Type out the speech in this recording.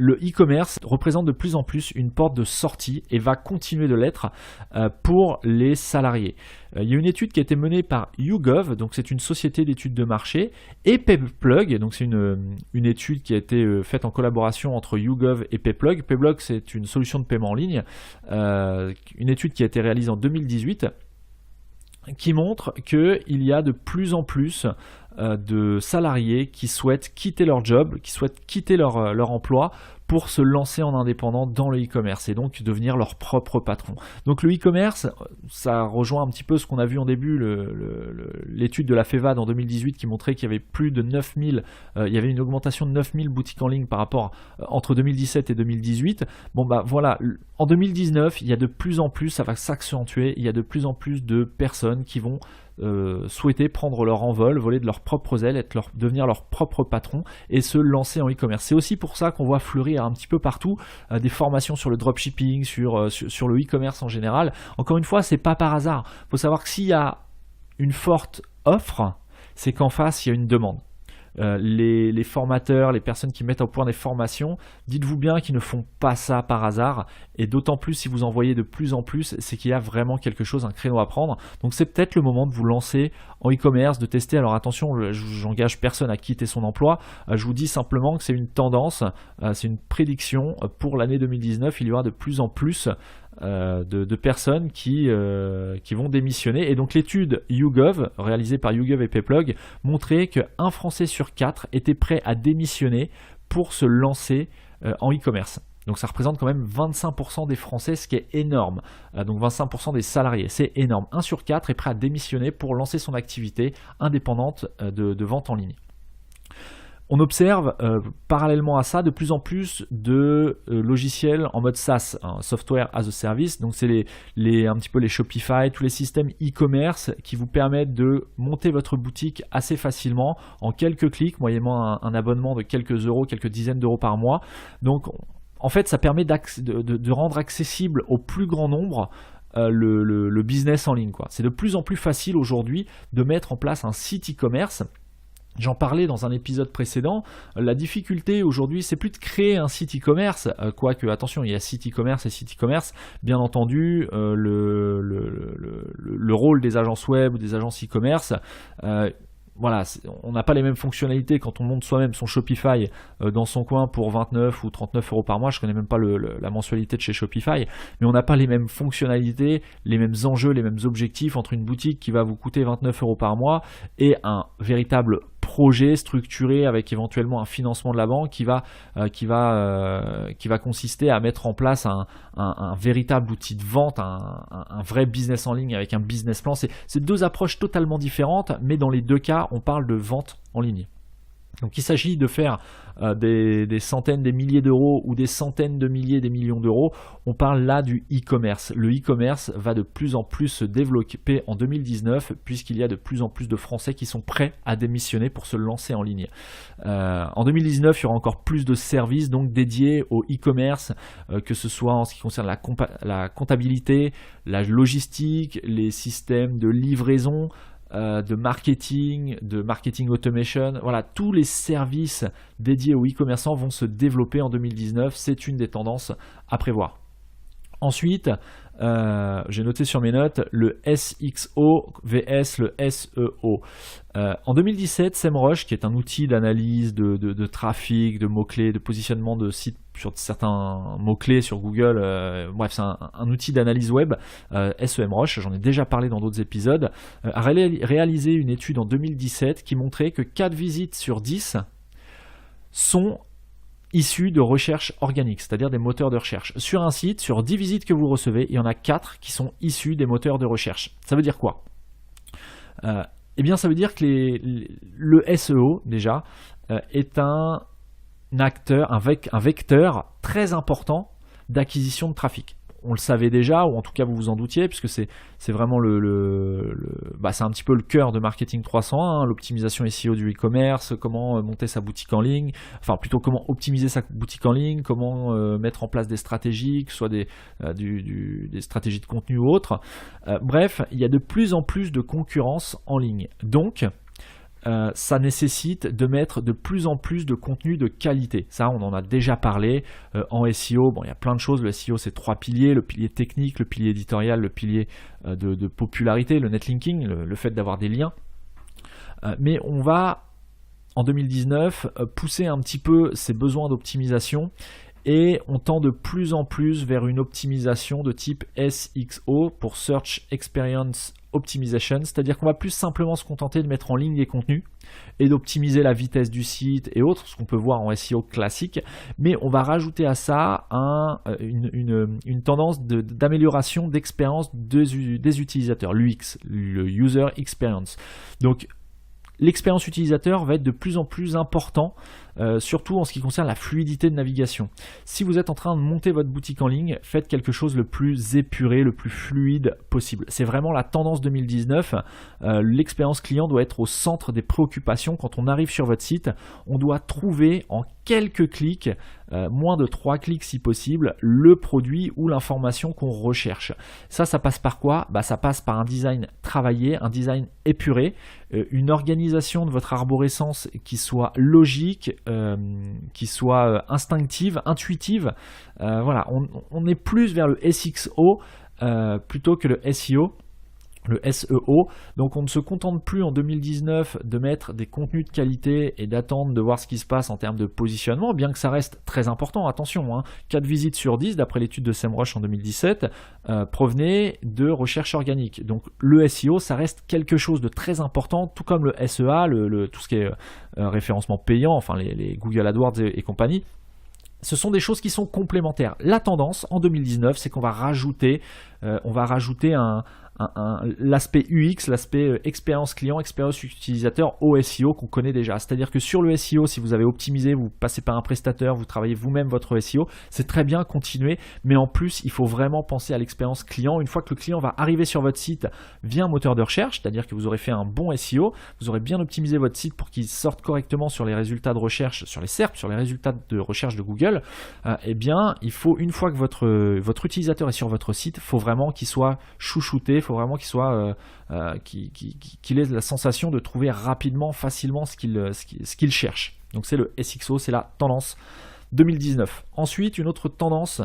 le e-commerce représente de plus en plus une porte de sortie et va continuer de l'être pour les salariés. Il y a une étude qui a été menée par YouGov, donc c'est une société d'études de marché, et Payplug, donc c'est une étude qui a été faite en collaboration entre YouGov et Payplug. Payplug, c'est une solution de paiement en ligne, une étude qui a été réalisée en 2018, qui montre qu'il y a de plus en plus de salariés qui souhaitent quitter leur job, qui souhaitent quitter leur emploi pour se lancer en indépendant dans le e-commerce et donc devenir leur propre patron. Donc le e-commerce, ça rejoint un petit peu ce qu'on a vu en début, l'étude de la FEVAD en 2018 qui montrait qu'il y avait plus de 9000, il y avait une augmentation de 9000 boutiques en ligne par rapport entre 2017 et 2018. Bon bah voilà, en 2019, il y a de plus en plus, ça va s'accentuer, il y a de plus en plus de personnes qui vont souhaiter prendre leur envol, voler de leurs propres ailes, devenir leur propre patron et se lancer en e-commerce. C'est aussi pour ça qu'on voit fleurir un petit peu partout des formations sur le dropshipping, sur le e-commerce en général. Encore une fois, c'est pas par hasard. Il faut savoir que s'il y a une forte offre, c'est qu'en face, il y a une demande. Les formateurs, les personnes qui mettent au point des formations, dites-vous bien qu'ils ne font pas ça par hasard, et d'autant plus si vous en voyez de plus en plus, c'est qu'il y a vraiment quelque chose, un créneau à prendre. Donc c'est peut-être le moment de vous lancer en e-commerce, de tester. Alors attention, j'engage personne à quitter son emploi, je vous dis simplement que c'est une tendance, c'est une prédiction. Pour l'année 2019, il y aura de plus en plus de personnes qui vont démissionner. Et donc l'étude YouGov, réalisée par YouGov et Payplug, montrait qu'un Français sur 4 était prêt à démissionner pour se lancer en e-commerce. Donc ça représente quand même 25% des Français, ce qui est énorme. Donc 25% des salariés, c'est énorme. 1 sur 4 est prêt à démissionner pour lancer son activité indépendante de vente en ligne. On observe parallèlement à ça de plus en plus de logiciels en mode SaaS, Software as a Service. Donc c'est un petit peu les Shopify, tous les systèmes e-commerce qui vous permettent de monter votre boutique assez facilement en quelques clics, moyennant un abonnement de quelques euros, quelques dizaines d'euros par mois. Donc en fait, ça permet de rendre accessible au plus grand nombre le business en ligne, quoi. C'est de plus en plus facile aujourd'hui de mettre en place un site e-commerce. J'en parlais dans un épisode précédent, la difficulté aujourd'hui c'est plus de créer un site e-commerce, quoique attention, il y a site e-commerce et site e-commerce, bien entendu le rôle des agences web ou des agences e-commerce, voilà, on n'a pas les mêmes fonctionnalités quand on monte soi-même son Shopify dans son coin pour 29 ou 39 euros par mois. Je ne connais même pas la mensualité de chez Shopify, mais on n'a pas les mêmes fonctionnalités, les mêmes enjeux, les mêmes objectifs entre une boutique qui va vous coûter 29 euros par mois et un véritable projet structuré avec éventuellement un financement de la banque qui va consister à mettre en place un véritable outil de vente, un vrai business en ligne avec un business plan. C'est deux approches totalement différentes, mais dans les deux cas, on parle de vente en ligne. Donc il s'agit de faire des centaines, des milliers d'euros ou des centaines de milliers, des millions d'euros. On parle là du e-commerce. Le e-commerce va de plus en plus se développer en 2019 puisqu'il y a de plus en plus de Français qui sont prêts à démissionner pour se lancer en ligne. En 2019, il y aura encore plus de services donc dédiés au e-commerce, que ce soit en ce qui concerne la comptabilité, la logistique, les systèmes de livraison, de marketing automation, voilà, tous les services dédiés aux e-commerçants vont se développer en 2019, c'est une des tendances à prévoir. Ensuite, j'ai noté sur mes notes le SXO vs le SEO. En 2017, SEMrush, qui est un outil d'analyse de trafic, de mots-clés, de positionnement de sites sur certains mots-clés sur Google, bref, c'est un outil d'analyse web, SEMrush, j'en ai déjà parlé dans d'autres épisodes, a réalisé une étude en 2017 qui montrait que 4 visites sur 10 sont issus de recherche organique, c'est-à-dire des moteurs de recherche. Sur un site, sur 10 visites que vous recevez, il y en a 4 qui sont issus des moteurs de recherche. Ça veut dire quoi ? Eh bien, ça veut dire que le SEO, déjà, est un vecteur très important d'acquisition de trafic. On le savait déjà, ou en tout cas vous vous en doutiez, puisque c'est vraiment c'est un petit peu le cœur de Marketing 301, hein, l'optimisation SEO du e-commerce, comment monter sa boutique en ligne, enfin plutôt comment optimiser sa boutique en ligne, comment mettre en place des stratégies, que ce soit des stratégies de contenu ou autres. Bref, il y a de plus en plus de concurrence en ligne. Donc, ça nécessite de mettre de plus en plus de contenu de qualité. Ça, on en a déjà parlé en SEO. Bon, il y a plein de choses. Le SEO, c'est 3 piliers. Le pilier technique, le pilier éditorial, le pilier de popularité, le netlinking, le fait d'avoir des liens. Mais on va, en 2019, pousser un petit peu ces besoins d'optimisation et on tend de plus en plus vers une optimisation de type SXO pour Search Experience Optimization, c'est-à-dire qu'on va plus simplement se contenter de mettre en ligne des contenus et d'optimiser la vitesse du site et autres, ce qu'on peut voir en SEO classique, mais on va rajouter à ça une tendance d'amélioration d'expérience des utilisateurs, l'UX, le User Experience. Donc l'expérience utilisateur va être de plus en plus important, surtout en ce qui concerne la fluidité de navigation. Si vous êtes en train de monter votre boutique en ligne, faites quelque chose le plus épuré, le plus fluide possible. C'est vraiment la tendance 2019. L'expérience client doit être au centre des préoccupations. Quand on arrive sur votre site, on doit trouver en quelques clics, moins de 3 clics si possible, le produit ou l'information qu'on recherche. Ça passe par quoi? Ça passe par un design travaillé, un design épuré, une organisation de votre arborescence qui soit logique, qui soit instinctive, intuitive. Voilà, on est plus vers le SXO plutôt que le SEO. Le SEO, donc on ne se contente plus en 2019 de mettre des contenus de qualité et d'attendre de voir ce qui se passe en termes de positionnement, bien que ça reste très important, attention, 4 visites sur 10 d'après l'étude de SEMrush en 2017 provenaient de recherche organique. Donc le SEO, ça reste quelque chose de très important, tout comme le SEA, tout ce qui est référencement payant, enfin les Google AdWords et compagnie. Ce sont des choses qui sont complémentaires. La tendance en 2019, c'est qu'on va rajouter l'aspect UX, l'aspect expérience client, expérience utilisateur au SEO qu'on connaît déjà. C'est-à-dire que sur le SEO, si vous avez optimisé, vous passez par un prestataire, vous travaillez vous-même votre SEO, c'est très bien, continuer, mais en plus, il faut vraiment penser à l'expérience client. Une fois que le client va arriver sur votre site via un moteur de recherche, c'est-à-dire que vous aurez fait un bon SEO, vous aurez bien optimisé votre site pour qu'il sorte correctement sur les résultats de recherche, sur les SERP, sur les résultats de recherche de Google, eh bien, il faut, une fois que votre utilisateur est sur votre site, il faut vraiment qu'il soit chouchouté, il faut vraiment qu'il soit qu'il ait la sensation de trouver rapidement, facilement ce qu'il cherche. Donc c'est le SXO, c'est la tendance 2019. Ensuite, une autre tendance